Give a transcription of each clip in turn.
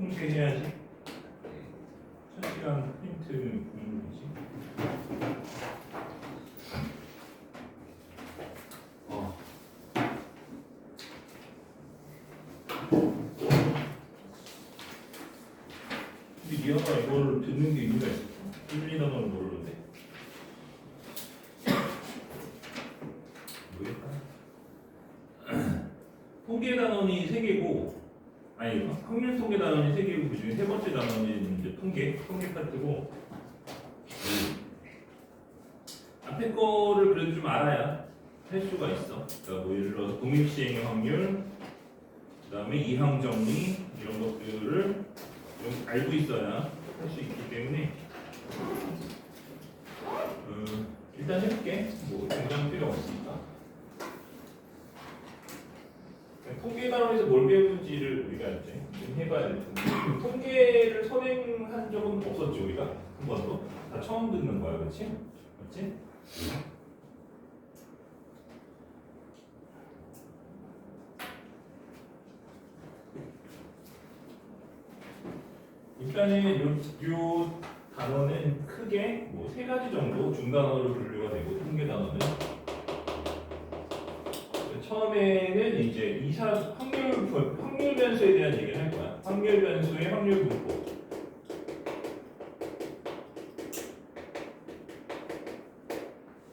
통계해야지. 첫 시간 힌트 공부이지. 근데 미아가 이걸 듣는 게 의미가 있을까? 1, 2단원을 모르는데. 모르겠다. 통계 단원이 3개고, 아니 확률 통계 단원이 3개고 그 중에 세 번째 단원이 이제 통계 파트고. 앞에 거를 그래도 좀 알아야 할 수가 있어. 그러니까 뭐 예를 들어서 독립시행의 확률, 그다음에 이항 정리 이런 것들을 좀 알고 있어야 할 수 있기 때문에 일단 해볼게. 뭐 굉장히 필요 없으니까. 통계 단원에서 뭘 배우는지를 우리가 이제 좀 해봐야 될 텐데 통계를 선행한 적은 없었지 우리가 한 번도 다 처음 듣는 거야, 그렇지? 맞지? 일단은 요 단어는 크게 뭐 3가지 정도 중단어로 분류가 되고 통계 단어는 처음에는 이제 확률 변수에 대한 얘기를 할 거야. 확률 변수의 확률 분포.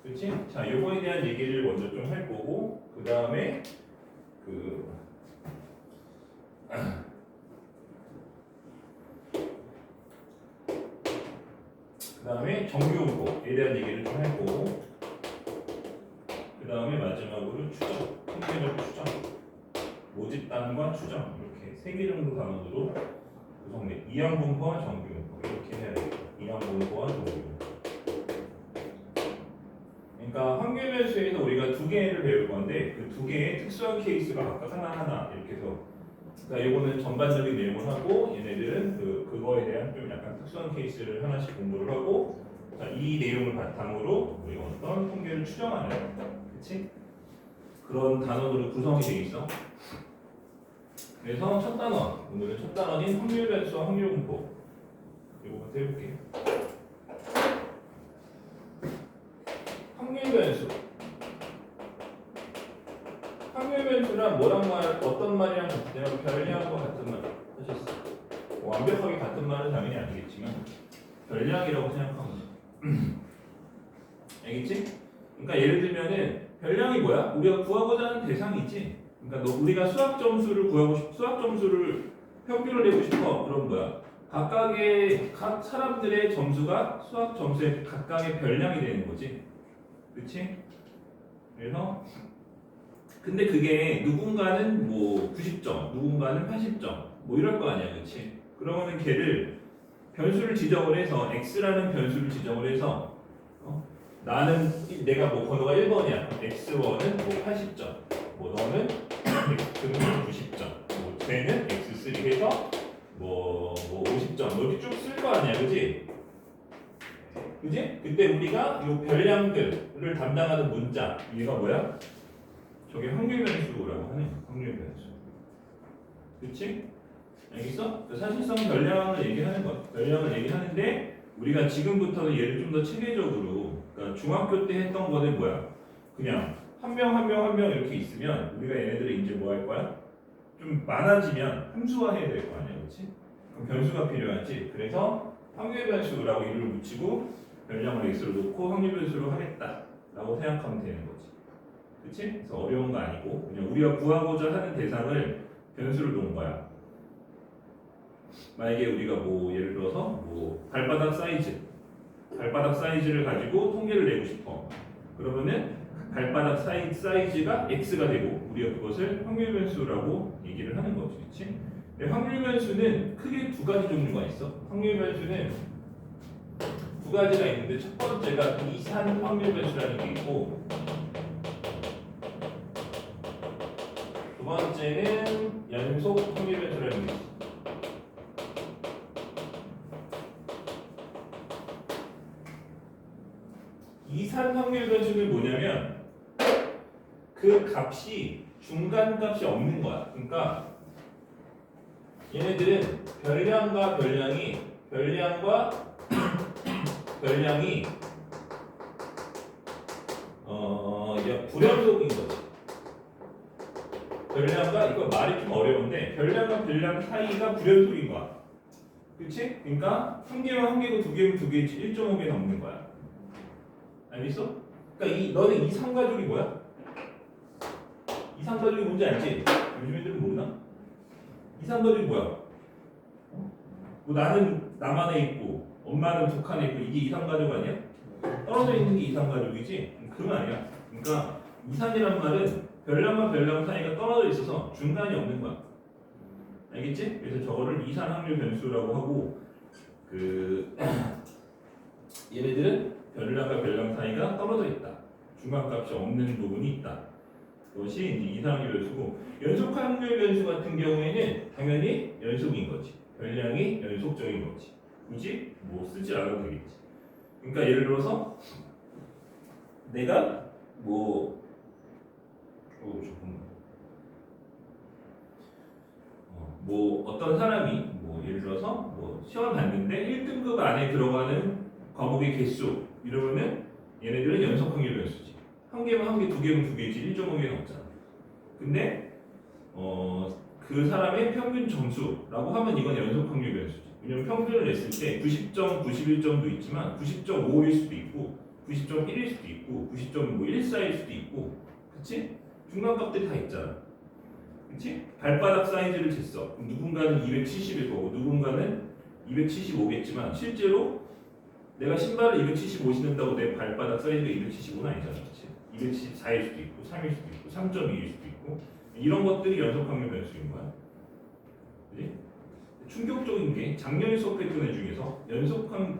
그렇지? 자, 요거에 대한 얘기를 먼저 좀 할 거고, 그 다음에 정규 분포에 대한 얘기를 좀 할 거고, 그 다음에 마지막으로 추정, 통계적 추정, 모집단과 추정 이렇게 3개 정도 단원으로 구성돼. 이항 분포와 정규 분포 이렇게 해야 돼. 이항 분포와 정규 분포. 그러니까 확률 변수에서 우리가 2개를 배울 건데 그 2개의 특수한 케이스가 각각 하나하나 이렇게 해서, 그러니까 이거는 전반적인 내용을 하고 얘네들은 그거에 대한 좀 약간 특수한 케이스를 하나씩 공부를 하고, 자, 이 내용을 바탕으로 우리가 어떤 통계를 추정하는, 그렇지? 그런 단원으로 구성이 되어 있어. 그래서 첫 단원, 오늘은 첫 단원인 확률 변수와 확률 분포 이거부터 해볼게요. 확률 변수. 확률 변수란 어떤 말이랑 같으냐면 별량과 같은 말 하셨어. 완벽하게 같은 말은 당연히 아니겠지만 별량이라고 생각하면 돼. 알겠지? 그러니까 예를 들면은 별량이 뭐야? 우리가 구하고자 하는 대상이 있지. 그러니까 우리가 수학 점수를 평균을 내고 싶어. 그럼 뭐야? 각 사람들의 점수가 수학 점수의 각각의 별량이 되는 거지. 그렇지? 그래서 근데 그게 누군가는 뭐 90점, 누군가는 80점, 뭐 이럴 거 아니야, 그렇지? 그러면은 걔를 변수를 지정을 해서 x라는 변수를 지정을 해서 내가 뭐 번호가 1번이야. x1은 뭐 80점, 뭐 너는 x는 90점, 뭐 쟤는 x3 해서 뭐 50점, 뭐 이렇게 쭉 쓸 거 아니야, 그렇지? 그지? 그때 우리가 이 별량들을 담당하는 문자 얘가 뭐야? 저게 확률 변수라고 하네. 확률 변수. 그렇지? 알겠어? 사실상 별량을 얘기하는 거야. 별량을 얘기하는데 우리가 지금부터는 얘를 좀 더 체계적으로, 그러니까 중학교 때 했던 거는 뭐야? 그냥 한 명 이렇게 있으면 우리가 얘네들을 이제 뭐 할 거야? 좀 많아지면 함수화해야 될 거 아니야, 그렇지? 그럼 변수가 필요하지. 그래서 확률 변수라고 이름을 붙이고 별량을 x로 놓고 확률 변수로 하겠다라고 생각하면 되는 거지. 그치? 그래서 어려운 거 아니고 그냥 우리가 구하고자 하는 대상을 변수를 놓은 거야. 만약에 우리가 뭐 예를 들어서 뭐 발바닥 사이즈를 가지고 통계를 내고 싶어. 그러면은 발바닥 사이즈가 x가 되고 우리가 그것을 확률 변수라고 얘기를 하는 거지, 그렇지? 확률 변수는 크게 2가지 종류가 있어. 확률 변수는 2가지가 있는데 첫 번째가 이산 확률 변수라는 게 있고, 두 번째는 연속 확률 변수라는 게 있어. 이산 확률 변수는 뭐냐면 그 값이 중간 값이 없는 거야. 그러니까 얘네들은 별량과 별량이 불연속인 거지. 별량과 이거 말이 좀 어려운데 별량과 별량 사이가 불연속인 거야. 그렇지? 그러니까 한 개면 한 개고 두 개면 두 개지 1.5개 넘는 거야. 알겠어? 그러니까 너는 이 삼가족이 뭐야? 이 삼가족이 뭔지 알지? 요즘 애들은 모르나? 이 삼가족이 뭐야? 뭐 나는 남한에 있고 엄마는 북한에 있고 이게 이삼가족 아니야? 떨어져 있는 게 이삼가족이지? 그건 아니야. 그러니까 이산이란 말은 별량과 별량 사이가 떨어져 있어서 중간이 없는 거야. 알겠지? 그래서 저거를 이산 확률 변수라고 하고 얘네들은 별량과 별량 사이가 떨어져 있다. 중간값이 없는 부분이 있다. 그것이 이제 이산 확률 변수고 연속 확률 변수 같은 경우에는 당연히 연속인 거지. 별량이 연속적인 거지. 굳이 뭐 쓰지 않아도 되겠지. 그러니까 예를 들어서 내가 어떤 사람이 예를 들어서 시험을 봤는데 1등급 안에 들어가는 과목의 개수 이러면은 얘네들은 연속 확률 변수지. 한 개면 한 개, 두 개면 두 개지 1.5개는 없잖아. 근데 그 사람의 평균 점수라고 하면 이건 연속 확률 변수지. 왜냐면 평균을 냈을 때 90점, 91점도 있지만 90.5일 수도 있고 90.1일 수도 있고 90.14일 수도 있고 그치? 중간값들이 다 있잖아. 그치? 발바닥 사이즈를 쟀어. 누군가는 270일 거고 누군가는 275겠지만 실제로 내가 신발을 275 신는다고 내 발바닥 사이즈가 275는 아니잖아. 그치? 274일 수도 있고 3일 수도 있고 3.2일 수도 있고 이런 것들이 연속 확률 변수인 거야. 그치? 충격적인 게 작년에 수업했던 애 중에서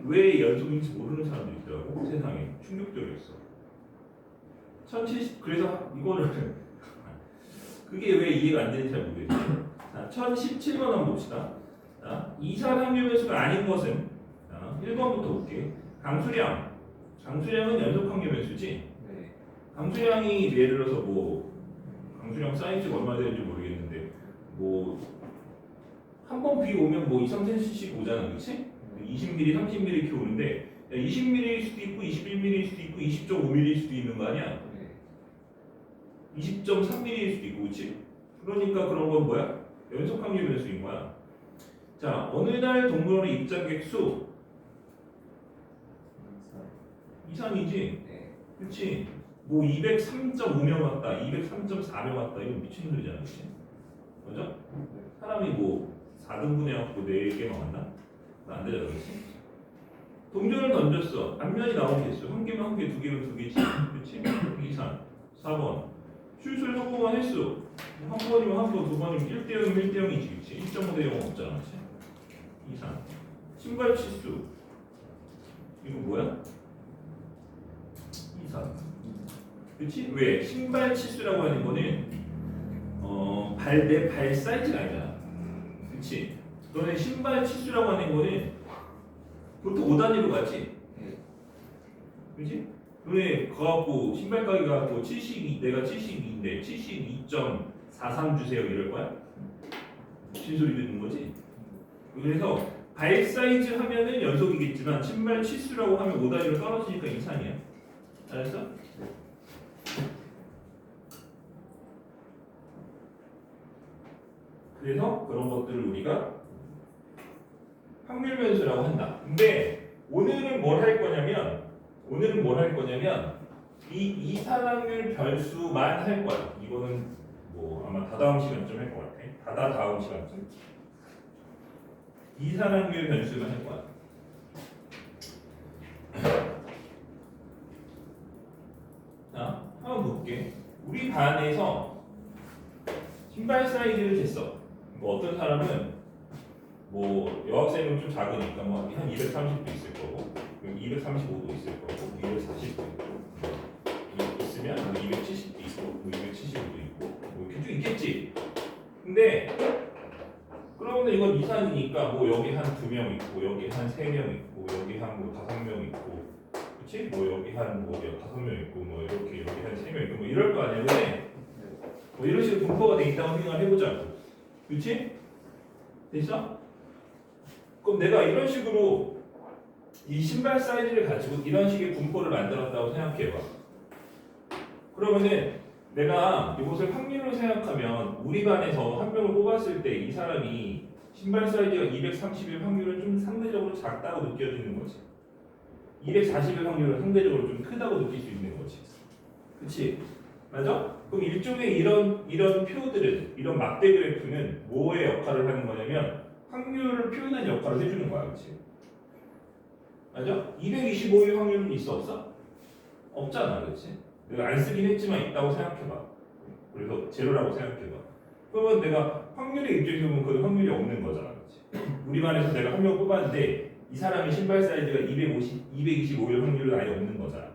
왜 연속인지 모르는 사람도 있더라고. 세상에 충격적이었어. 1070 그래서 이거를 그게 왜 이해가 안 되는지 잘 모르겠어요. 자, 1017번 한번 봅시다. 자, 이산 확률 변수가 아닌 것은 1번부터 볼게. 강수량은 연속 확률 변수지. 네. 강수량이 예를 들어서 강수량 사이즈가 얼마 되는지 모르겠는데 한 번 비 오면 2, 3cm씩 오잖아, 그렇지? 20mm, 30mm 이렇게 오는데 20mm일 수도 있고 21mm일 수도 있고 20.5mm일 수도 있는 거 아니야? 20.3mm일 수도 있고, 그렇지? 그러니까 그런 건 뭐야? 연속 확률 변수인 거야. 자, 어느 날 동물원의 입장객 수 이상이지? 네. 그렇지? 203.5명 왔다, 203.4명 왔다, 이거 미친 소리잖아, 그렇지? 맞아? 사람이 4등분 해갖고 4개만 왔나? 안 되잖아, 그렇지? 동전을 던졌어. 앞면이 나오면 됐어. 한 개면 한 개, 두 개면 두 개지. 그렇지? 이상. 4번. 슛을 성공한 횟수. 한 번이면 한 번, 두 번이면 1대 0이면 1대 0이지. 그렇지? 1.5대 0 없잖아, 그렇지? 이상. 신발 치수. 이거 뭐야? 이상. 그렇지? 왜? 신발 치수라고 하는 거는 내 발 사이즈가 아니잖아. 그렇지? 너네 신발 치수라고 하는 거는 보통 5단위로 가지? 그렇지? 너네 가갖고 신발 가게 가갖고 72, 내가 72인데 72.43 주세요 이럴 거야? 무슨 소리 듣는 거지? 그래서 발 사이즈 하면은 연속이겠지만 신발 치수라고 하면 5단위로 떨어지니까 이상이야. 알았어? 그래서 그런 것들을 우리가 확률 변수라고 한다. 근데 오늘은 뭘 할 거냐면 이 이산확률 변수만 할 거야. 이거는 아마 다다음 시간쯤 할 것 같아. 다음 시간쯤. 이산확률 변수만 할 거야. 자, 한번 볼게. 우리 반에서 신발 사이즈를 쟀어. 어떤 사람은 여학생은 좀 작으니까 한 230도 있을 거고 235도 있을 거고 240도 있고 있으면 270도 있고 275도 있고 이렇게 쭉 있겠지. 근데 그러면 이건 이산이니까 여기 한 2명 있고 여기 한 3명 있고 여기 한 5명 있고 그렇지? 여기 한 5명 있고 이렇게 여기 한 3명 있고 이럴 거 아니야. 근데 이런 식으로 분포가 돼 있다고 생각을 해보자. 그렇지? 됐어? 그럼 내가 이런 식으로 이 신발 사이즈를 가지고 이런 식의 분포를 만들었다고 생각해봐. 그러면은 내가 이것을 확률로 생각하면 우리 반에서 한 명을 뽑았을 때 이 사람이 신발 사이즈가 230일 확률은 좀 상대적으로 작다고 느껴지는 거지. 240일 확률은 상대적으로 좀 크다고 느낄 수 있는 거지. 그치? 맞아? 그럼 일종의 이런 표들은, 이런 막대 그래프는 뭐의 역할을 하는 거냐면 확률을 표현하는 역할을 해주는 거야. 그치? 맞아? 225일 확률은 있어 없어? 없잖아. 그치? 내가 안 쓰긴 했지만 있다고 생각해봐. 그래서 제로라고 생각해봐. 그러면 내가 확률의 입장에서 보면 그 확률이 없는 거잖아. 그치? 우리 반에서 내가 한 명 뽑았는데 이 사람이 신발 사이즈가 225일 확률은 아예 없는 거잖아.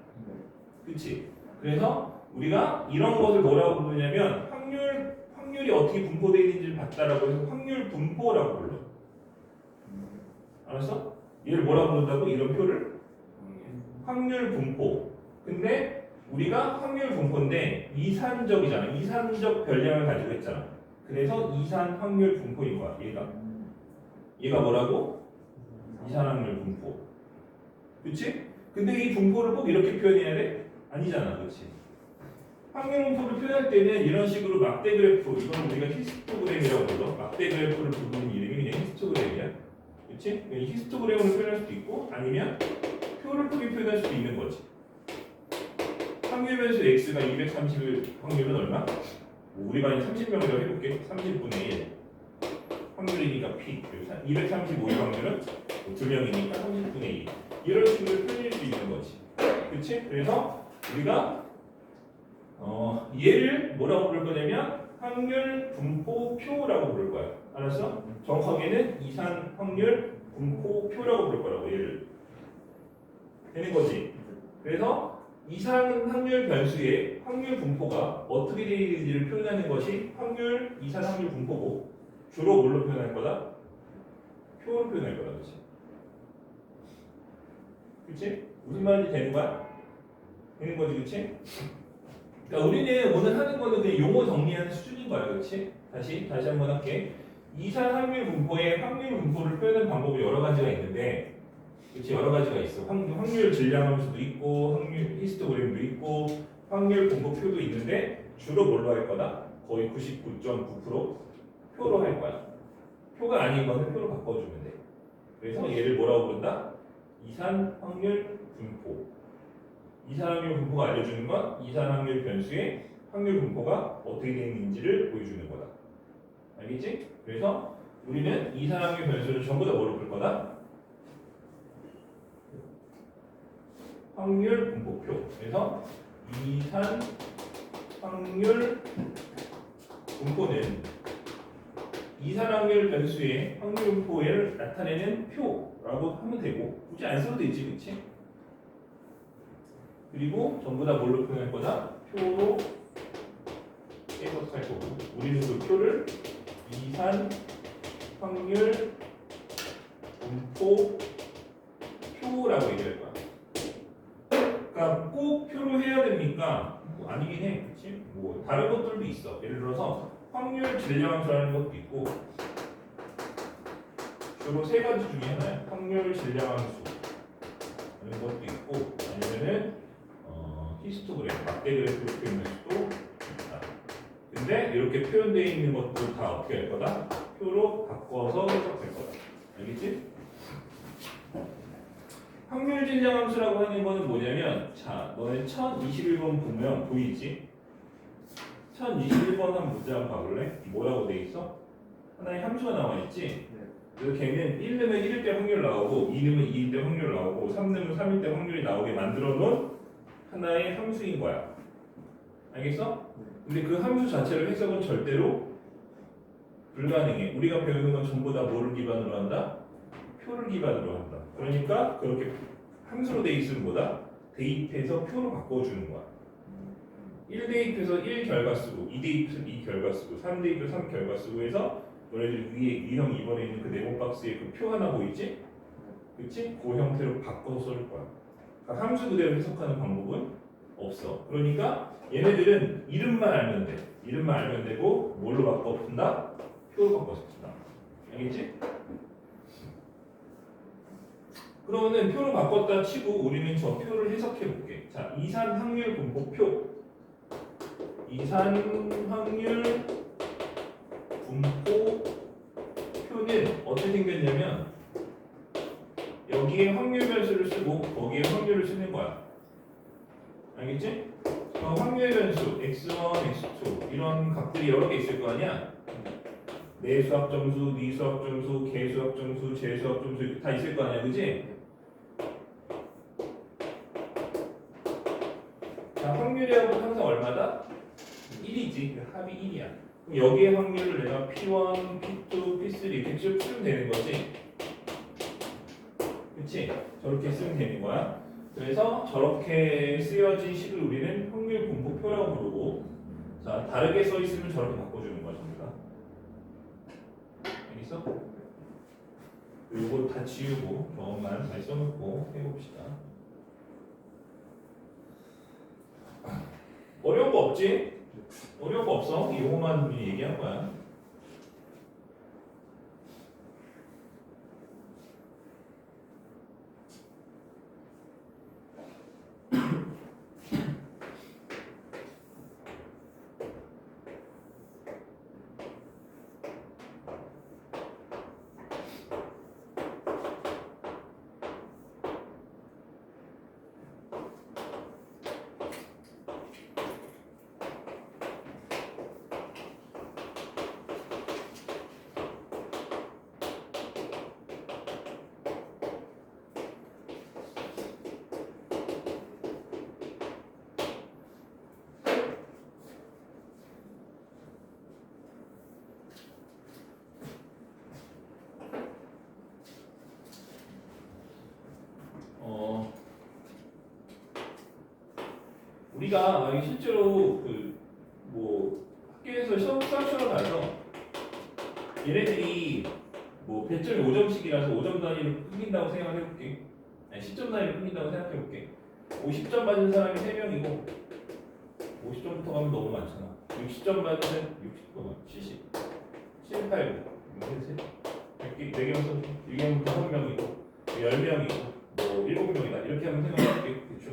그치? 그래서 우리가 이런 것을 뭐라고 부르냐면 확률이 어떻게 분포되어 있는지를 봤다라고 해서 확률 분포라고 불러. 알았어? 얘를 뭐라고 부른다고? 이런 표를? 확률 분포. 근데 우리가 확률 분포인데 이산적이잖아. 이산적 별량을 가지고 했잖아. 그래서 이산 확률 분포인 거야. 얘가 뭐라고? 이산 확률 분포. 그치? 근데 이 분포를 꼭 이렇게 표현해야 돼? 아니잖아. 그치? 확률 분포를 표현할 때는 이런 식으로 막대 그래프, 이건 우리가 히스토그램이라고 불러. 막대 그래프를 부르는 이름이 그냥 히스토그램이야. 그치? 히스토그램으로 표현할 수도 있고 아니면 표를 크게 표현할 수도 있는 거지. 확률 변수 x가 230일 확률은 얼마? 우리 반이 30명이라고 해볼게. 30분의 1 확률이니까 p 235일 확률은 2명이니까 30분의 2 이런 식으로 표현할 수 있는 거지. 그치? 그래서 우리가 얘를 뭐라고 부를 거냐면 확률 분포표라고 부를 거야. 알았어? 정확하게는 이산 확률 분포표라고 부를 거라고 얘를. 되는 거지. 그래서 이산 확률 변수의 확률 분포가 어떻게 되어 있는지를 표현하는 것이 이산 확률 분포고 주로 뭘로 표현할 거다? 표로 표현할 거다. 그치? 그치? 무슨 말인지 되는 거야? 되는 거지. 그치? 그러니까 우리는 오늘 하는 거는 그냥 용어 정리하는 수준인 거야. 그치? 다시 한번 할게. 이산 확률 분포의 확률 분포를 표현하는 방법이 여러 가지가 있는데 그치? 여러 가지가 있어. 확률 질량함수도 있고 확률 히스토그램도 있고 확률 분포표도 있는데 주로 뭘로 할 거다? 거의 99.9% 표로 할 거야. 표가 아닌 거는 표로 바꿔주면 돼. 그래서 얘를 뭐라고 부른다? 이산 확률 분포. 이산 확률 분포가 알려주는 건 이산 확률 변수의 확률 분포가 어떻게 되어 있는지를 보여주는 거다. 알겠지? 그래서 우리는 이산 확률 변수를 전부 다 뭐로 풀 거다? 확률 분포표. 그래서 이산 확률 분포는 이산 확률 변수의 확률 분포를 나타내는 표라고 하면 되고 굳이 안 써도 되지, 그치? 그리고 전부 다 뭘로 표현할 거다? 표로 해석할 거고 우리는 그 표를 이산 확률 분포 표라고 얘기할 거야. 그러니까 꼭 표로 해야 됩니까? 뭐 아니긴 해, 그렇지? 뭐 다른 것들도 있어. 예를 들어서 확률 질량함수라는 것도 있고 주로 세 가지 중에 하나야. 확률 질량함수라는 것도 있고 아니면은 히스토그램, 막대 그래프로 표현할 수도 있다. 근데 이렇게 표현되어 있는 것들 다 어떻게 할 거다? 표로 바꿔서 해석할 거다. 알겠지? 확률 질량함수라고 하는 거는 뭐냐면 자, 너네 1021번 보면 보이지? 1021번 한 문제 한번 봐볼래? 뭐라고 돼 있어? 하나의 함수가 나와 있지? 그래서 걔는 1 넣으면 1일 때 확률 나오고 2 넣으면 2일 때 확률 나오고 3 넣으면 3일 때 확률이 나오게 만들어 놓은 하나의 함수인 거야. 알겠어? 근데 그 함수 자체를 해석은 절대로 불가능해. 우리가 배우는 건 전부 다 뭐를 기반으로 한다? 표를 기반으로 한다. 그러니까 그렇게 함수로 돼 있으면 뭐다? 대입해서 표로 바꿔주는 거야. 1 대입해서 1 결과수로, 2 대입해서 2 결과수로, 3 대입해서 3 결과수로 해서 너네들 위에 2형 2번에 있는 그 네모 박스에 그 표 하나 보이지? 그치? 그 형태로 바꿔서 쏠 거야. 그러니까 함수 그대로 해석하는 방법은 없어. 그러니까 얘네들은 이름만 알면 돼. 이름만 알면 되고 뭘로 바꿔 푼다? 표로 바꿔서 푼다. 알겠지? 그러면은 표로 바꿨다 치고 우리는 저 표를 해석해 볼게. 자, 이산 확률 분포표. 이산 확률 분포표는 어떻게 생겼냐면 여기에 확률 변수를 쓰고 거기에 확률을 쓰는 거야. 알겠지? 확률 변수 x1, x2 이런 값들이 여러 개 있을 거 아니야? 내 수학 점수, 네 수학 점수, 걔 수학 점수, 제 수학 점수 다 있을 거 아니야, 그지? 자, 확률이라고 항상 얼마다? 1이지. 합이 1이야. 그럼 여기에 확률을 내가 P1, P2, P3 이렇게 쭉 쓰면 되는 거지. 그치? 저렇게 쓰면 되는 거야. 그래서 저렇게 쓰여진 식을 우리는 확률 분포표라고 부르고, 자, 다르게 써 있으면 저렇게 바꿔주는 거야, 전부 다. 알겠어? 요거 다 지우고 저것만 잘 써놓고 해봅시다. 어려운 거 없지? 어려운 거 없어? 이거만 우리 얘기한 거야. 우리가 실제로 뭐 학교에서 수학시험 가서 얘네들이 뭐 배점이 5점씩이라서 5점 단위로 끊긴다고 생각을 해볼게. 아니 10점 단위로 끊긴다고 생각해볼게. 50점 받은 사람이 3명이고 50점부터 가면 너무 많잖아. 60점 받은 60, 70, 78, 4개부터 6개부터 1명이고 10명이고 뭐 7명이다 이렇게 하면 생각해볼게. 대충.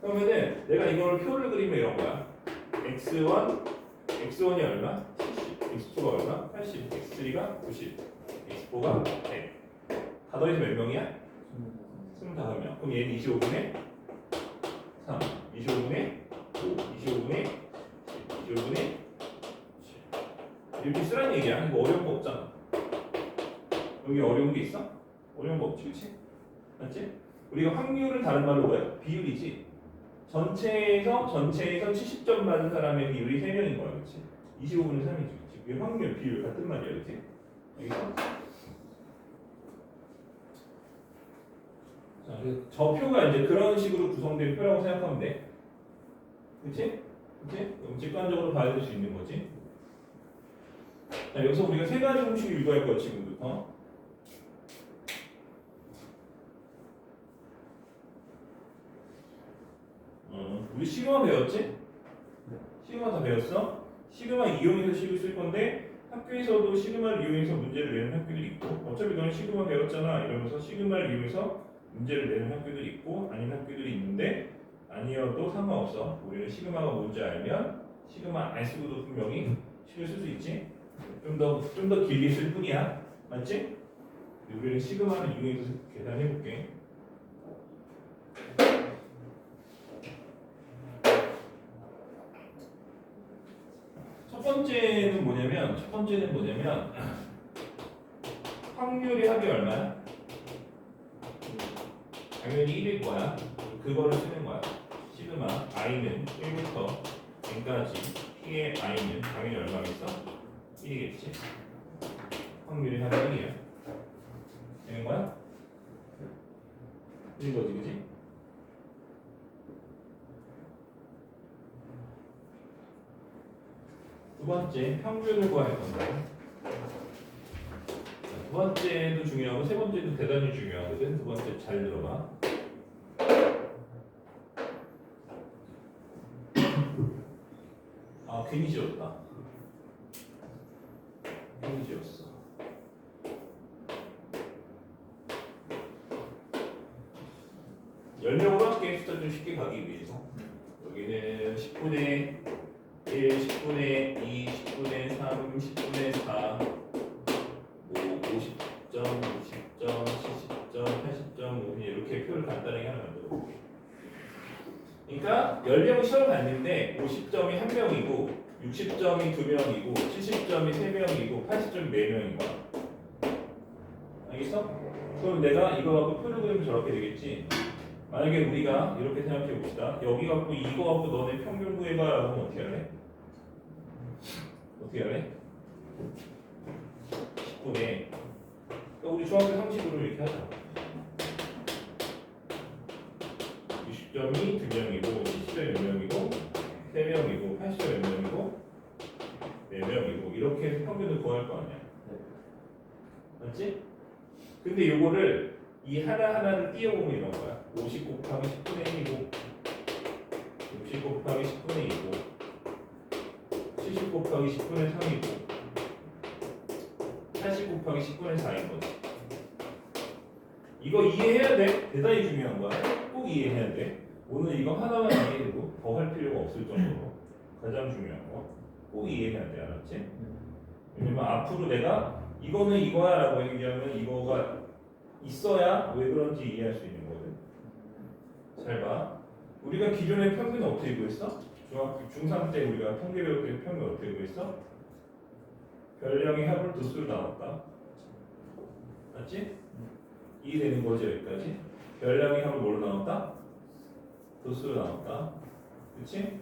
그러면은 내가 이걸 표를 그리면 이런 거야. x1, x1이 얼마? 70, x2가 얼마? 80, x3가 90, x4가 100. 다 더해서 몇 명이야? 25명. 그럼 얘는 25분의 3, 25분의 5, 25분의 10, 25분의 7. 이렇게 쓰라는 얘기야. 이거 어려운 거 없잖아. 여기 어려운 게 있어? 어려운 거 없지, 그치? 맞지? 우리가 확률은 다른 말로 뭐야? 비율이지. 전체에서 70점 받은 사람의 비율이 3명인 거야, 그렇지? 25분의 3이지, 그렇지? 그게 확률, 비율 같은 말이야, 그렇지? 여기서 자, 저 표가 이제 그런 식으로 구성된 표라고 생각하면 돼, 그렇지? 그렇지? 직관적으로 봐야 수 있는 거지. 자, 여기서 우리가 세 가지 공식을 유도할 거야, 지금부터. 우리 시그마 배웠지? 시그마 다 배웠어? 시그마 이용해서 식을 쓸 건데 학교에서도 시그마를 이용해서 문제를 내는 학교들이 있고 어차피 너는 시그마 배웠잖아 이러면서 시그마를 이용해서 문제를 내는 학교들이 있고 아닌 학교들이 있는데 아니어도 상관없어. 우리는 시그마가 뭔지 알면 시그마 안 쓰고도 분명히 식을 쓸 수 있지. 좀 더 길게 쓸 뿐이야. 맞지? 우리는 시그마를 이용해서 계산해 볼게. 첫 번째는 뭐냐면 확률의 합이 얼마야? 당연히 1일 거야. 그거를 쓰는 거야. 시그마 i는 1부터 n까지 p의 i는 당연히 얼마겠어? 1이겠지. 확률의 합이 1이야. 되는 거야? 1인 거지, 그지? 두 번째, 평균을 구할 건데 두 번째도 중요하고 세 번째도 대단히 중요하거든. 두 번째 잘 들어봐. 괜히 지웠다. 괜히 지웠어. 좀 쉽게 가기 위해서 여기는 10분의 1, 10분의 2, 10분의 3, 10분의 4, 뭐 50점, 60점, 70점, 80점 뭐 그냥 이렇게 표를 간단하게 하나 만들어 볼게요. 그러니까 10명 시험 봤는데 50점이 1명이고 60점이 2명이고 70점이 3명이고 80점이 4명인 거야. 알겠어? 그럼 내가 이거 갖고 표를 그리면 저렇게 되겠지. 만약에 우리가 이렇게 생각해 봅시다. 여기 갖고 이거 갖고 너네 평균 구해봐 라고 하면 어떻게 할래? 어떻게 할래? 10분에 그러니까 우리 중학교 상식으로 이렇게 하자. 60점이 2명이고 70점이 1명이고 3명이고 80점이 1명이고 4명이고 이렇게 해서 평균을 구할 거 아니야. 맞지? 근데 요거를 이 하나하나를 띄워보면 이런 거야. 50 곱하기 10분의 1이고 60 곱하기 10분의 2고 70 곱하기 10분의 3이고 80 곱하기 10분의 4인 거지. 이거 이해해야 돼. 대단히 중요한 거야. 꼭 이해해야 돼. 오늘 이거 하나만 이해해도 더 할 필요가 없을 정도로 가장 중요한 거. 꼭 이해해야 돼. 알았지? 왜냐면 앞으로 내가 이거는 이거야 라고 얘기하면 이거가 있어야 왜 그런지 이해할 수 있는 거거든. 잘 봐. 우리가 기존의 평균 어떻게 구했어? 중학교 중3 때 우리가 통계 배울 때 평균 어떻게 구했어? 별량의 합을 두수로 나눴다. 맞지? 이해되는 거지 여기까지? 별량의 합을 뭘로 나눴다? 두수로 나눴다. 그치?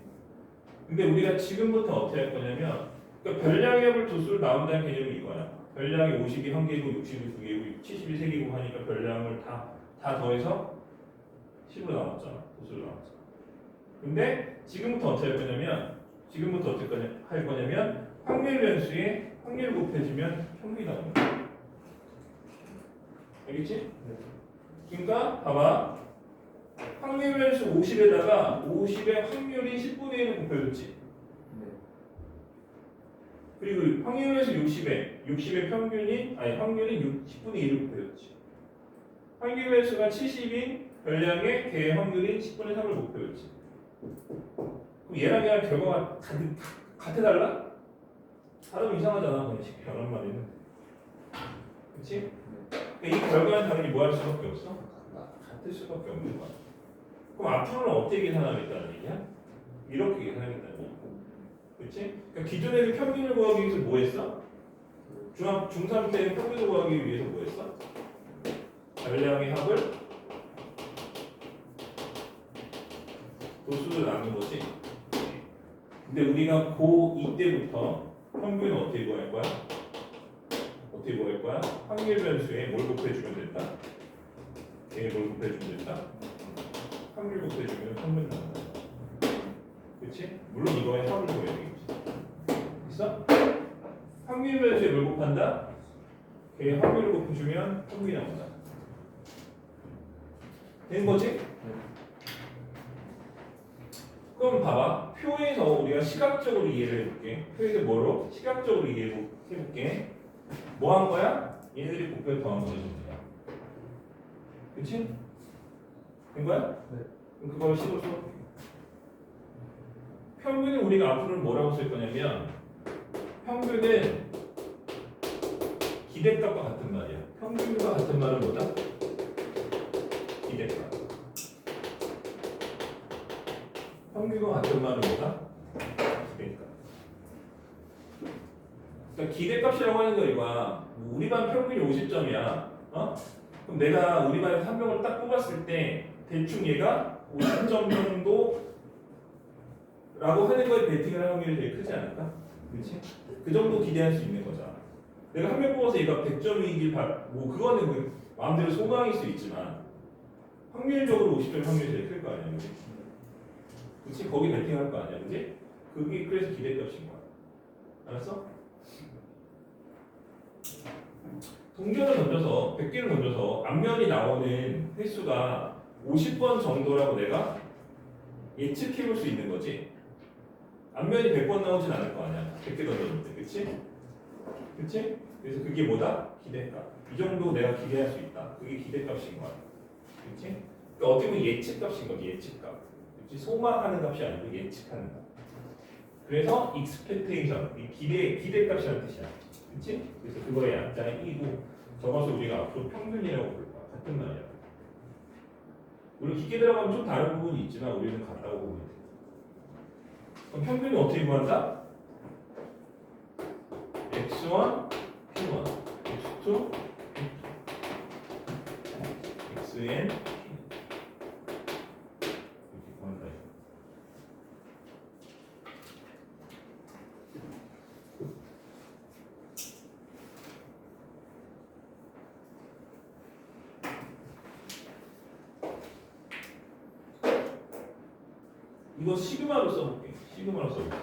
근데 우리가 지금부터 어떻게 할 거냐면 그러니까 별량의 합을 두수로 나온다는 개념이 이거야. 별량이 50이 1개고 60이 2개고 70이 3개고 하니까 별량을 다 더해서 10으로 나눴잖아. 두수로 나눴잖아. 근데 지금부터 어떻게 할 거냐면 확률 변수에 확률 곱해주면 평균이 나오는 거야. 알겠지? 그러니까 봐봐. 확률 변수 50에다가 50의 확률이 10분의 1을 곱해줬지. 그리고 확률 변수 60의 평균이 확률이 10분의 1을 곱해줬지. 확률 변수가 70인 별량의 개 확률인 10분의 3을 곱해줬지. 그럼 얘랑 결과가 같아 달라? 다르면 이상하잖아. 그냥 변한 말이는. 그치? 그러니까 이 결과는 당연히 뭐 할 수밖에 없어? 같을 수밖에 없는 거야. 그럼 앞으로는 어떻게 계산하겠다는 얘기야? 이렇게 계산하겠다는 얘기야. 그치? 그러니까 기존에는 평균을 구하기 위해서 뭐 했어? 중3 때는 평균을 구하기 위해서 뭐 했어? 별량의 합을 도수를 나눈 거지. 근데 우리가 고2 때부터 평균은 어떻게 구할 거야? 어떻게 구할 거야? 확률 변수에 뭘 곱해주면 된다? 얘 뭘 곱해주면 된다? 확률 곱해주면 평균 나온다. 그치? 물론 이거에 합을 구해야 되겠지. 됐어? 확률 변수에 뭘 곱한다? 걔 확률을 곱해주면 평균이 나온다. 된 거지? 그럼 봐봐. 표에서 우리가 시각적으로 이해를 해볼게. 표에서 뭐로? 시각적으로 이해해볼게. 뭐 한 거야? 얘네들이 곱해서 더한 거지. 그치? 된 거야? 네. 그럼 그걸 식으로 써볼게. 평균은 우리가 앞으로는 뭐라고 쓸 거냐면 평균은 기대값과 같은 말이야. 평균과 같은 말은 뭐다? 기대값. 평균과 같은 말은 뭐다? 기대값. 그러니까 기대값이라고 하는 거 이거야. 우리 반 평균이 50점이야. 그럼 내가 우리 반에서 한 명을 딱 뽑았을 때 대충 얘가 50점 정도 라고 하는 거에 베팅을 하는 확률이 되게 크지 않을까? 그렇지? 그 정도 기대할 수 있는 거잖아. 내가 한 명 뽑아서 얘가 100점이길 뭐 그거는 그 마음대로 소강일 수 있지만 확률적으로 50점 확률이 제일 클 거 아니야, 그렇지? 그렇지? 거기 베팅할 거 아니야, 그렇지? 그게 그래서 기대값인 거야. 알았어? 동전을 던져서 100개를 던져서 앞면이 나오는 횟수가 50번 정도라고 내가 예측해 볼 수 있는 거지. 앞면이 100번 나오진 않을 거 아니야. 100개 던졌는데, 그치? 그치? 그래서 그게 뭐다? 기대값. 이 정도 내가 기대할 수 있다. 그게 기대값인 거야. 그치? 그러니까 어떻게 보면 예측값인 거지. 예측값. 그치? 소망하는 값이 아니고 예측하는 값. 그래서 expectation, 이 기대값이라는 뜻이야. 그치? 그래서 그거의 약자는 이고 적어서 우리가 앞으로 평균이라고 부를 거야. 같은 말이야. 우리 기계 들어가면 좀 다른 부분이 있지만 우리는 같다고 보면 돼. 그럼 평균은 어떻게 구한다? x1, p1, x2, xn, 이렇게 구한다. 이거 시그마로 써볼게. 시그마로 써볼게.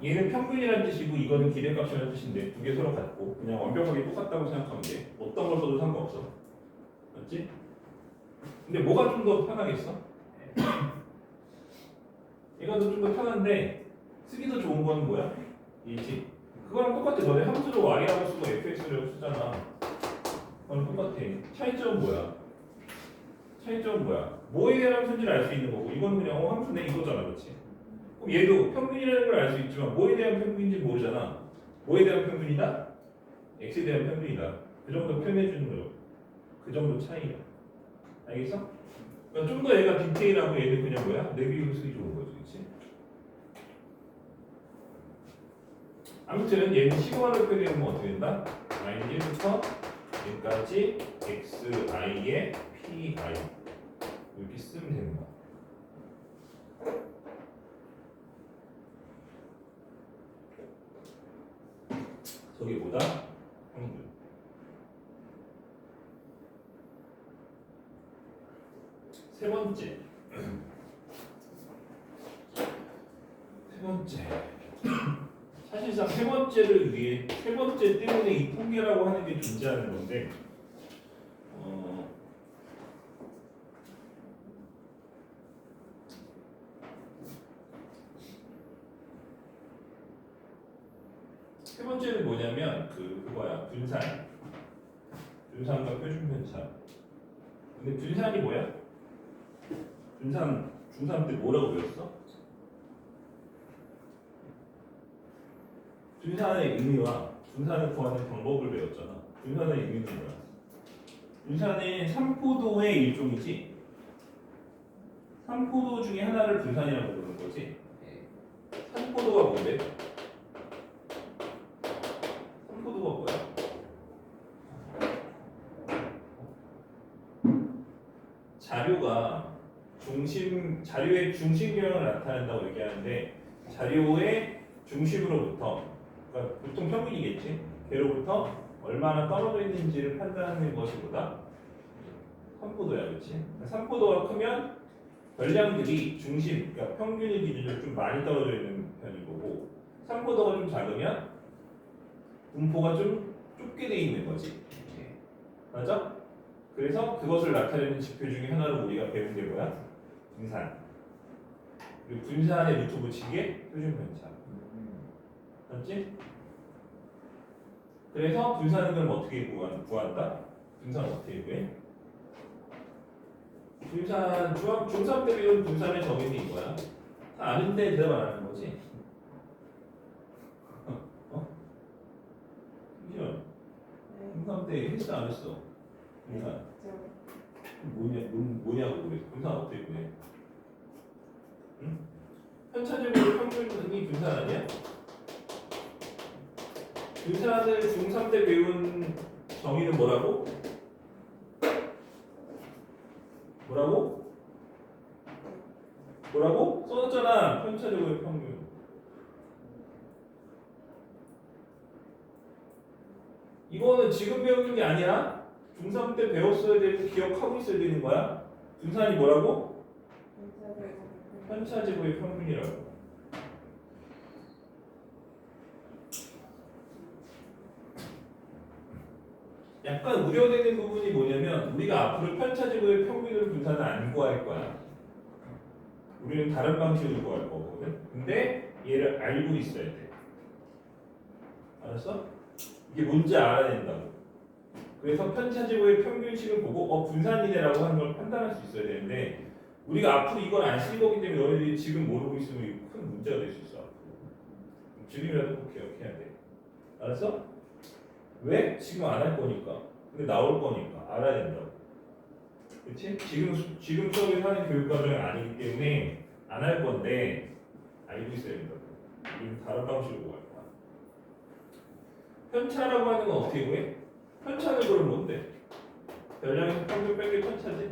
얘는 평균이라는 뜻이고 이거는 기대값이라는 뜻인데 두 개 서로 같고 그냥 완벽하게 똑같다고 생각하면 돼. 어떤 걸 써도 상관없어. 맞지? 근데 뭐가 좀 더 편하겠어? 얘가 좀 더 편한데 쓰기도 좋은 건 뭐야? 얘지. 그거랑 똑같아. 너네 함수로 y라고 쓰고 fx라고 쓰잖아. 그거랑 똑같아. 차이점은 뭐야? 차이점은 뭐야? 뭐에 대한 함수인지를 알 수 있는 거고 이건 그냥 함수네 이거잖아. 그렇지? 그럼 얘도 평균이라는 걸 알 수 있지만 뭐에 대한 평균인지 모르잖아. 뭐에 대한 평균이다? x에 대한 평균이다. 그 정도 표현해 주는 거죠. 그 정도 차이야. 알겠어? 그러니까 좀 더 얘가 디테일하고 얘는 그냥 뭐야? 내비로 쓰기 좋은 거지. 그렇지? 아무튼 얘는 시그마로 표현하면 어떻게 된다? 마이너스 1부터 여기까지 xi의 pi 이렇게 쓰면 되는 거야. 저게 뭐다? 평균. 세 번째. 세 번째. 사실상 세 번째를 위해 세 번째 때문에 이 통계라고 하는 게 존재하는 건데 세 번째는 뭐냐면 그거야 분산과 표준 편차. 근데 분산이 뭐야? 분산 중3 때 뭐라고 배웠어? 분산의 의미와 분산을 구하는 방법을 배웠잖아. 분산의 의미는 뭐야? 분산은 3포도의 일종이지. 3포도 중에 하나를 분산이라고 부르는 거지. 3포도가 뭔데? 3포도가 뭐야? 자료의 중심경을 나타낸다고 얘기하는데 자료의 중심으로부터 그러니까 보통 평균이겠지. 걔로부터 얼마나 떨어져 있는지를 판단하는 것이 뭐다? 3포도야, 그렇지? 3포도가 크면 별량들이 중심, 그러니까 평균의 기준으로 좀 많이 떨어져 있는 편인 거고 3포도가 좀 작으면 분포가 좀 좁게 돼 있는 거지. 맞아? 그래서 그것을 나타내는 지표 중에 하나로 우리가 배운 게 뭐야? 분산. 그리고 분산에 루트 붙인 게 표준 편차. 맞지? 그래서 분산은 그럼 어떻게 구한다? 분산 어떻게 구해? 분산 중3 때 배운 분산의 정의는 이거야. 다 아는데 대답 안 하는 거지? 어? 이런 중3 때 했어 안 했어? 분산 뭐냐고 그래? 분산 어떻게 구해? 응? 편차제곱의 평균이 분산 아니야? 분산을 중3 때 배운 정의는 뭐라고? 뭐라고? 써놨잖아. 편차제곱의 평균. 이거는 지금 배우는 게 아니야. 중3 때 배웠어야 되고 기억하고 있어야 되는 거야. 분산이 뭐라고? 편차제곱의 평균이라고. 약간 우려되는 부분이 뭐냐면 우리가 앞으로 편차제곱의 평균을 분산을 안 구할 거야. 우리는 다른 방식으로 구할 거거든. 근데 얘를 알고 있어야 돼. 알았어? 이게 뭔지 알아야 된다고. 그래서 편차제곱의 평균식을 보고 분산이네라고 하는 걸 판단할 수 있어야 되는데 우리가 앞으로 이걸 안 쓸 거기 때문에 너희들이 지금 모르고 있으면 이거 큰 문제가 될 수 있어. 앞으로. 지금이라도 꼭 기억해야 돼. 알았어? 왜? 지금 안 할 거니까. 근데 나올 거니까 알아야 된다고. 그렇지? 지금 수업에 하는 교육 과정이 아니기 때문에 안 할 건데 알고 있어야 된다고. 우리는 다른 방식으로 갈 거야. 편차라고 하는 건 어떻게 구해? 편차는 그럼 뭔데? 별량에서 평균 뺀 게 편차지.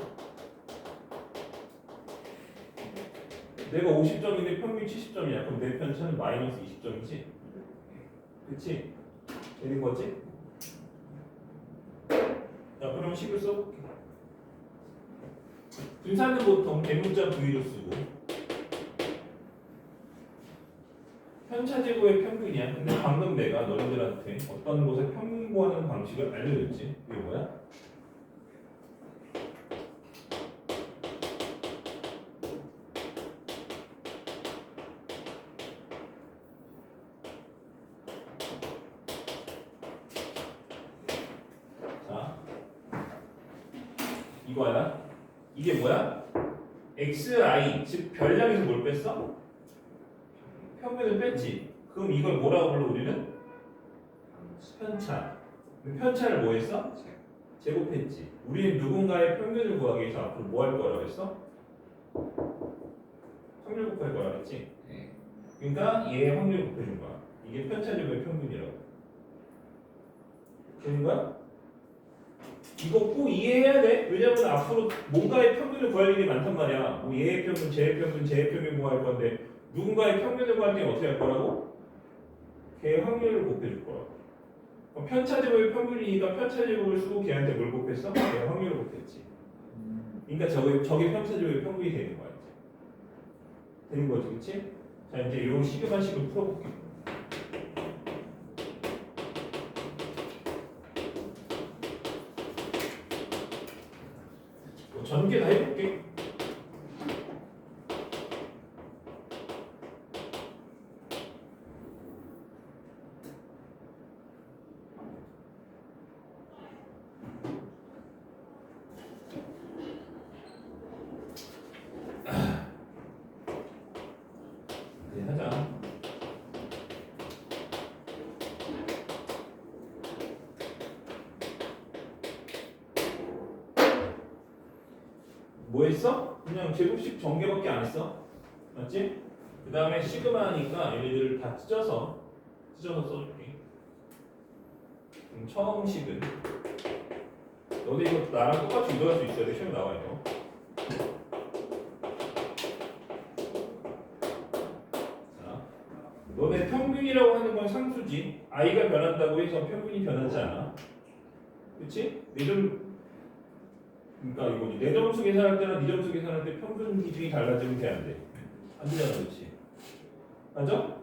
내가 50점인데 평균 70점이야. 그럼 내 편차는 마이너스 20점이지. 그치? 되는 거지? 자, 그럼 식을 써볼게. 분산은 보통 대문자 V로 쓰고 편차제곱의 평균이야. 근데 방금 내가 너희들한테 어떤 곳에 평균 구하는 방식을 알려줬지. 이게 뭐야? 자, 이거 알아? 이게 뭐야? xi, 즉 별량에서 뭘 뺐어? 평균을 뺐지. 그럼 이걸 뭐라고 불러 우리는? 편차. 편차를 뭐 했어? 제곱했지. 우리는 누군가의 평균을 구하기 위해서 앞으로 뭐 할 거라고 했어? 확률 곱할 거라고 했지. 그러니까 얘의 확률 곱해준 거야. 이게 편차제곱의 평균이라고. 되는 거야? 이거 꼭 이해해야 돼. 왜냐면 앞으로 뭔가의 평균을 구할 일이 많단 말이야. 뭐 얘의 평균, 쟤의 평균, 쟤의 평균 구할 건데 누군가의 평균을 구할 때 어떻게 할 거라고? 걔의 확률을 곱해줄 거라고. 그럼 편차제곱의 평균이니까 편차제곱을 쓰고 걔한테 뭘 곱했어? 걔의 확률을 곱했지. 그러니까 저게 편차제곱의 평균이 되는 거야. 이제. 되는 거지, 그치? 자, 이제 요 시그마식을 풀어볼게. 전개 다 해볼게. 이제 하자. 뭐 했어? 그냥 제곱식 전개밖에 안 했어. 맞지? 그 다음에 시그마니까 얘네들을 다 찢어서 써줄게. 처음 식은 너네 이거 나랑 똑같이 이동할 수 있어야 돼. 시험 나와요. 자, 너네 평균이라고 하는 건 상수지. i가 변한다고 해서 평균이 변하지 않아. 그치? 그러니까 이거지. 내 점수 계산할 때랑 네 점수 계산할 때 평균 기준이 달라지면 돼, 안 돼? 안 되잖아, 그렇지? 맞아?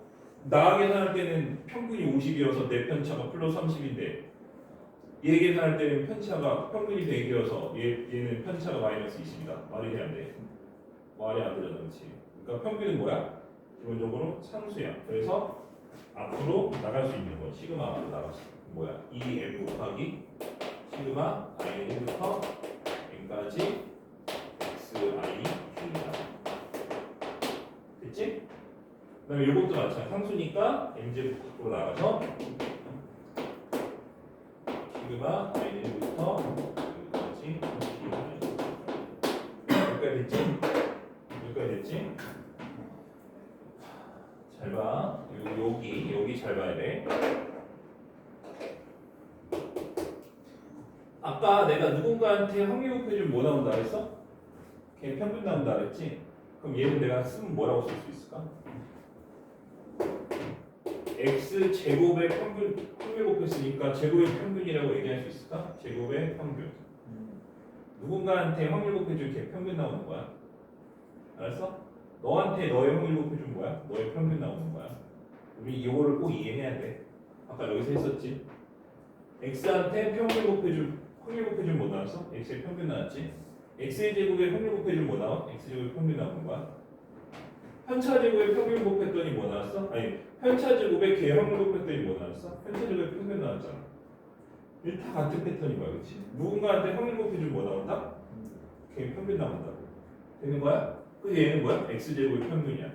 나 계산할 때는 평균이 50이어서 내 편차가 플러스 30인데 얘 계산할 때는 편차가 평균이 100이어서 얘는 편차가 마이너스 20이다. 말이 돼, 안 돼? 말이 안 되잖아, 그렇지? 그러니까 평균은 뭐야? 기본적으로 상수야. 그래서 앞으로 나갈 수 있는 건 시그마가 나갈 수 있는 뭐야? 2f 곱하기 시그마 i부터 n까지 xi q다. 됐지? 그 다음에 이것도 마찬가지. 상수니까 n제곱 밖으로 나가서 시그마 i부터 여기까지 여기까지 됐지? 여기까지 됐지? 잘 봐. 여기 잘 봐야 돼. 아까 내가 누군가한테 확률 곱해주면 뭐 나온다 그랬어? 걔 평균 나온다 그랬지? 그럼 얘는 내가 쓰면 뭐라고 쓸 수 있을까? x 제곱의 평균 확률 곱했으니까 제곱의 평균이라고 얘기할 수 있을까? 제곱의 평균. 누군가한테 확률 곱해주면 걔 평균 나오는 거야. 알았어? 너한테 너의 확률 곱해주면 뭐야? 너의 평균 나오는 거야. 우리 이거를 꼭 이해해야 돼. 아까 여기서 했었지. x한테 평균 곱해줄 확률 곱해주면 뭐 나왔어? x의 평균 나왔지. x의 제곱에 확률 곱해주면 뭐 나와? x 제곱의 평균 나오는 거야. 편차 제곱의 평균 곱했더니 뭐 나왔어? 아니 편차 제곱의 계획률 곱했더니 뭐 나왔어? 편차 제곱의 평균 나왔잖아. 이게 다 같은 패턴인 거야, 그렇지? 누군가한테 확률 곱해주면 뭐 나온다? 걔 평균 나온다고. 되는 거야? 그 얘는 뭐야? x 제곱의 평균이야.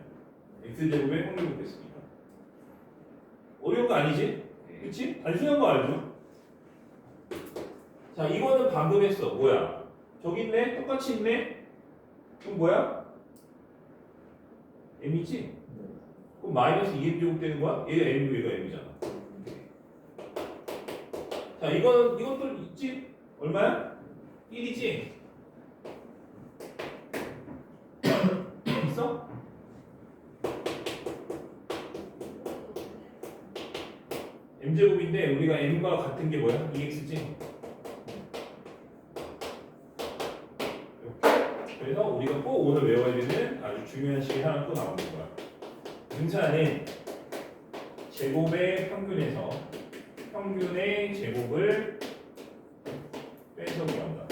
x 제곱의 확률 곱했으니까. 어려운 거 아니지? 그렇지? 단순한 거 알죠? 자, 이거는 방금 했어. 뭐야? 저기 있네? 똑같이 있네? 그럼 뭐야? m이지? 그럼 마이너스 2m 제곱 되는 거야? 얘가 m이고 얘가 m이잖아. 자, 이것도 있지? 얼마야? 1이지? 있어? m제곱인데 우리가 m과 같은 게 뭐야? 2x지? 그래서 우리가 꼭 오늘 외워야 되는 아주 중요한 식이 하나 또 나오는 거야. 분차는 제곱의 평균에서 평균의 제곱을 빼서 구한다.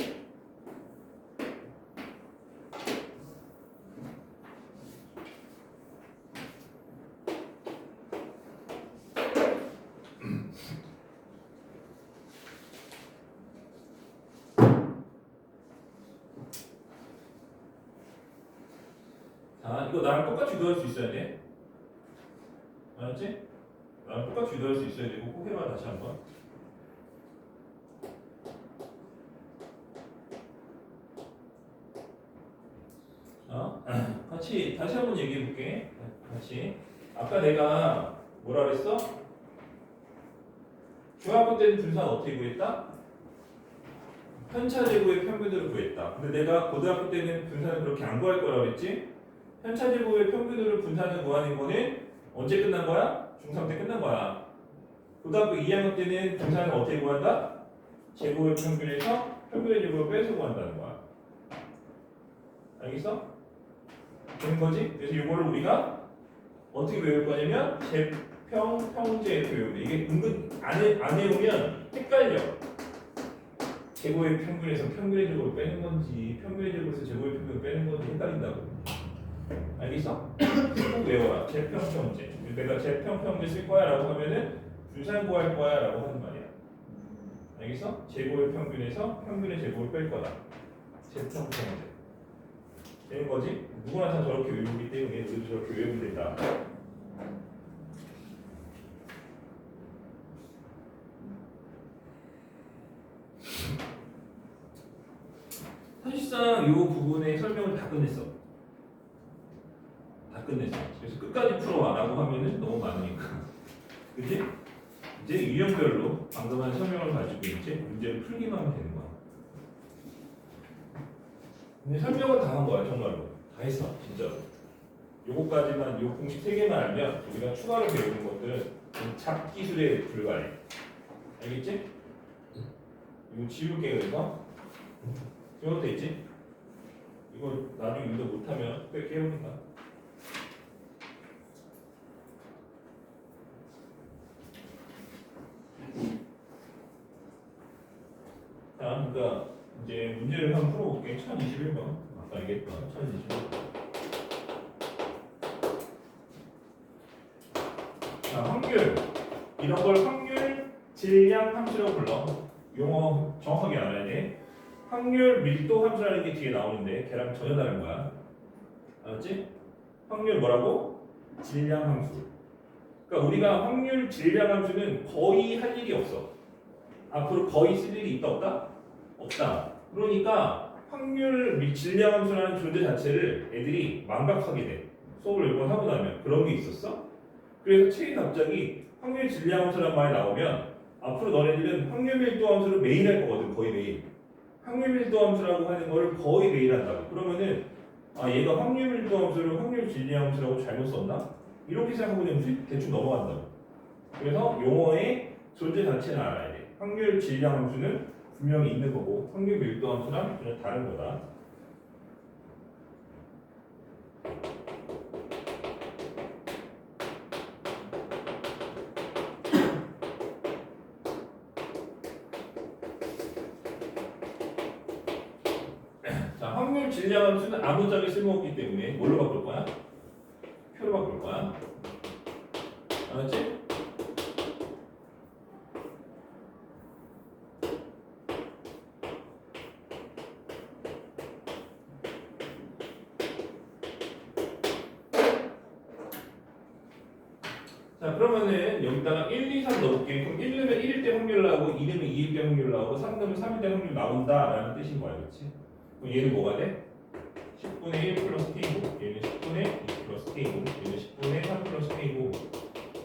자, 이거 나랑 똑같이 유도할 수 있어야 돼. 알았지? 나랑 똑같이 유도할 수 있어야 되고 꼭 해봐 다시 한번. 다시 한번 얘기해 볼게. 다시. 아까 내가 뭐라 그랬어? 중학교 때는 분산 어떻게 구했다? 편차 제곱의 평균으로 구했다. 근데 내가 고등학교 때는 분산을 그렇게 안 구할 거라고 그랬지? 편차 제곱의 평균으로 분산을 구하는 거는 언제 끝난 거야? 중3 때 끝난 거야. 고등학교 2학년 때는 분산을 어떻게 구한다? 제곱의 평균에서 평균의 제곱을 빼서 구한다는 거야. 알겠어? 되는 거지? 그래서 이거를 우리가 어떻게 외울 거냐면 제평, 평제 이렇게 외우는데 이게 은근 안 외우면 헷갈려. 제곱의 평균에서 평균의 제곱을 빼는 건지 평균의 제곱에서 제곱의 평균을 빼는 건지 헷갈린다고. 알겠어? 꼭 외워라. 제평, 평제. 내가 제평, 평제 쓸 거야 라고 하면은 분산 구할 거야 라고 하는 말이야. 알겠어? 제곱의 평균에서 평균의 제곱을 뺄 거다. 제평, 평제. 되는 거지? 누구나 다 저렇게 외우기 때문에 우리도 저렇게 외우면 된다. 사실상 이 부분의 설명을 다 끝냈어. 다 끝냈어. 그래서 끝까지 풀어와라고 하면은 너무 많으니까. 그치? 이제 유형별로 방금 한 설명을 가지고 이제 문제를 풀기만 하면 되는 거야. 근데 설명을 다 한 거야, 정말로. 다 했어, 진짜로. 요거까지만, 요 공식 3개만 알면 우리가 추가로 배우는 것들은 잡기술에 불과해. 알겠지? 이거 지울게, 그래서. 이것도 있지? 이거 나중에 유도 못하면 꽤 깨우는다. 자, 그러니까 이제 문제를 한번 풀어볼게. 1021번. 아까 얘기했던 1021번. 자, 확률. 이런 걸 확률 질량 함수라고 불러. 용어 정확하게 알아야 돼. 확률 밀도 함수라는 게 뒤에 나오는데 걔랑 전혀 다른 거야. 알았지? 확률 뭐라고? 질량 함수. 그러니까 우리가 확률 질량 함수는 거의 할 일이 없어. 앞으로 거의 쓸 일이 있다 없다? 없다. 그러니까 확률 및 질량 함수라는 존재 자체를 애들이 망각하게 돼. 수업을 몇 번 하고 나면 그런 게 있었어? 그래서 책이 갑자기 확률 질량 함수라는 말이 나오면 앞으로 너네들은 확률 밀도 함수를 매일 할 거거든. 거의 매일. 확률 밀도 함수라고 하는 걸 거의 매일 한다고. 그러면은 얘가 확률 밀도 함수를 확률 질량 함수라고 잘못 썼나? 이렇게 생각하고 그냥 대충 넘어간다고. 그래서 용어의 존재 자체는 알아야 돼. 확률 질량 함수는 분명히 있는 거고 확률 밀도 함수랑 전혀 다른 거다. 자, 확률 질량 함수는 아무짝에 쓸모없기 때문에 뭘로 바꿀 거야? 자, 그러면은 여기다가 1, 2, 3 넣을게. 그럼 1 넣으면 1일 때 확률 나오고 2 넣으면 2일 때 확률 나오고 3 넣으면 3일 때 확률 나온다라는 뜻인 거야, 그렇지? 그럼 얘는 뭐가 돼? 10분의 1 플러스 K고 얘는 10분의 2 플러스 K고 얘는 10분의 3 플러스 K고.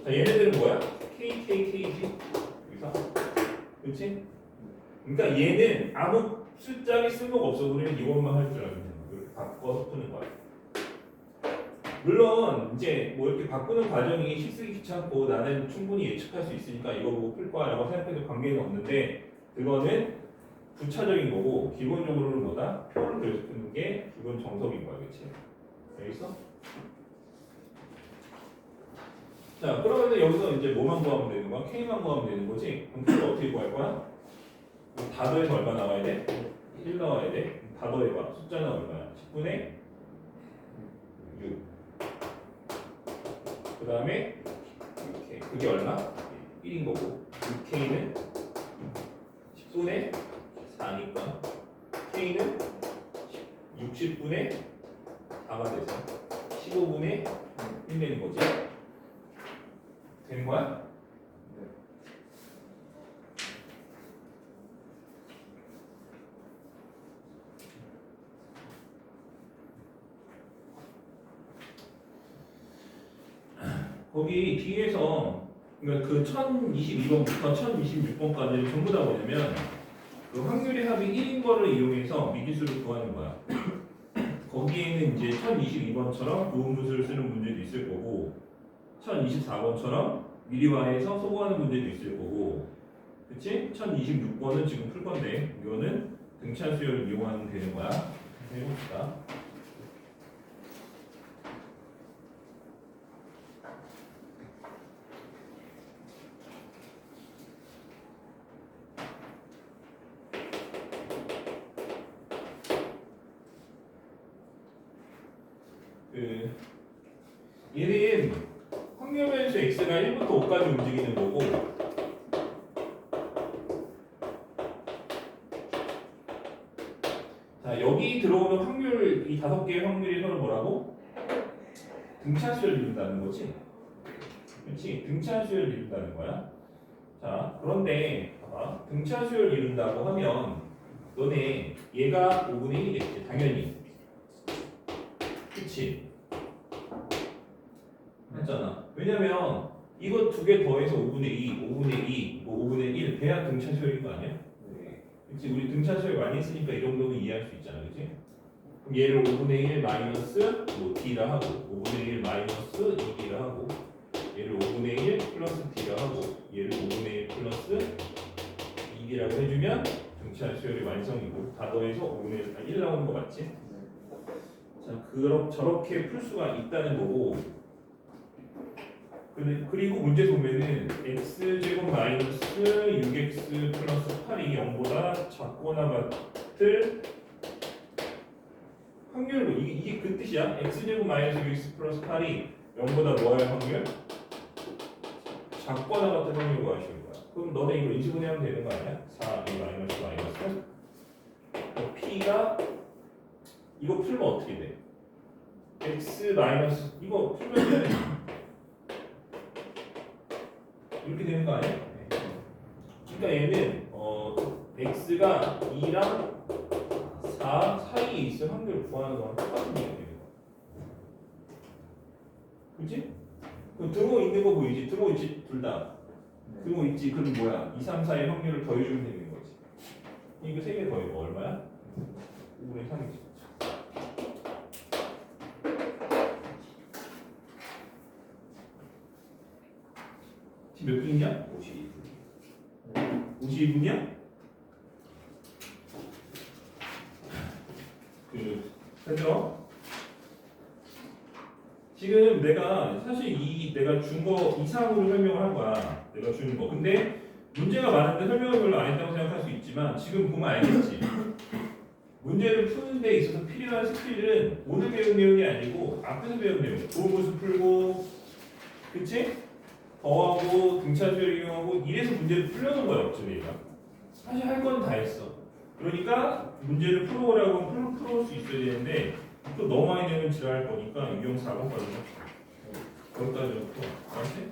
자, 얘네들은 뭐야? K, K, K지? 여기서 그렇지? 그러니까 얘는 아무 숫자에 쓸모가 없어. 우리는 이것만 할 줄 알면 이렇게 바꿔서 푸는 거야. 물론 이제 뭐 이렇게 바꾸는 과정이 식쓰기 귀찮고 나는 충분히 예측할 수 있으니까 이거 보고 풀 거야라고 생각해도 관계는 없는데 그거는 부차적인 거고 기본적으로는 뭐다? 표를 그려서 푸는 게 기본 정석인 거야, 그렇지? 알겠어? 자, 그러면 여기서 이제 뭐만 구하면 되는 거야? K만 구하면 되는 거지? 그럼 K를 어떻게 구할 거야? 다 더해서 얼마 나와야 돼? 1 나와야 돼. 다 더해봐. 숫자는 얼마야? 10분의 6. 그 다음에 이렇게 그게 얼마? 1인 거고 6K는 10분의 4니까 K는 60분의 4가 돼서 15분의 1 되는 거지. 되는 거야? 거기 뒤에서 그러니까 그 1022번부터 1026번까지 전부 다 뭐냐면 그 확률의 합이 1인 거를 이용해서 미지수를 구하는 거야. 거기에는 이제 1022번처럼 부분분수를 쓰는 문제도 있을 거고 1024번처럼 미리화해서 소거하는 문제도 있을 거고 그치? 1026번은 지금 풀 건데 이거는 등차 수열을 이용하면 되는 거야. 해봅시다. 얘는 확률 변수 x가 1부터 5까지 움직이는 거고 자, 여기 들어오는 확률 이 5개의 확률이 서로 뭐라고? 등차 수열을 이룬다는 거지. 그렇지? 등차 수열을 이룬다는 거야. 자, 그런데 봐봐. 등차 수열을 이룬다고 하면 너네 얘가 5분의 1이겠지. 당연히. 그치? 했잖아. 왜냐면 이거 두 개 더해서 5분의 2, 5분의 2, 뭐 5분의 1 돼야 등차 수열인 거 아니야? 네. 그치? 우리 등차 수열 많이 했으니까 이 정도는 이해할 수 있잖아. 그치? 그럼 얘를 5분의 1 마이너스 뭐 D라 하고 5분의 1 마이너스 2D라 하고 얘를 5분의 1 플러스 D라 하고 얘를 5분의 1 플러스 2D라고 해주면 등차 수열이 완성이고 다 더해서 5분의 1 나오는 거 맞지? 자, 저렇게 풀 수가 있다는 거고 그리고 문제 보면은 x제곱 마이너스 6x 플러스 8이 0보다 작거나 같을 확률로 이게 그 뜻이야. x제곱 마이너스 6x 플러스 8이 0보다 뭐할 확률? 작거나 같은 확률 구하시는 거야. 그럼 너네 이거 인지분해하면 되는 거 아니야? 4 마이너스 마이너스 p가 이거 풀면 어떻게 돼? x 마이너스 이거 풀면 이렇게 되는 거 아니야? 그러니까 얘는 x가 2랑 4 사이에 있을 확률을 구하는 거랑 똑같은 얘기야. 그치? 그럼 들어오 있는 거 보이지? 들어오 있지? 둘 다. 들어오 있지? 그럼 뭐야? 2, 3, 4의 확률을 더해주면 되는 거지. 이거 3개 더해봐. 얼마야? 5분의 3이지. 지금 몇 분이냐? 52분. 52분이야? 그죠? 지금 내가 사실 내가 준 거 이상으로 설명을 한 거야. 내가 준 거. 근데 문제가 많은데 설명을 별로 안 했다고 생각할 수 있지만 지금 보면 알겠지. 문제를 푸는 데 있어서 필요한 스킬은 오늘 배운 내용이 아니고 앞에서 배운 내용. 부분수 풀고, 그치? 더하고 등차 수열 이용하고 이래서 문제를 풀려는 거야, 어쩌니까. 사실 할 건 다 했어. 그러니까 문제를 풀어오라고 풀어올 수 있어야 되는데 또 너무 많이 내면 지랄할 거니까 유형 4번까지 거기까지 넣고 알았지?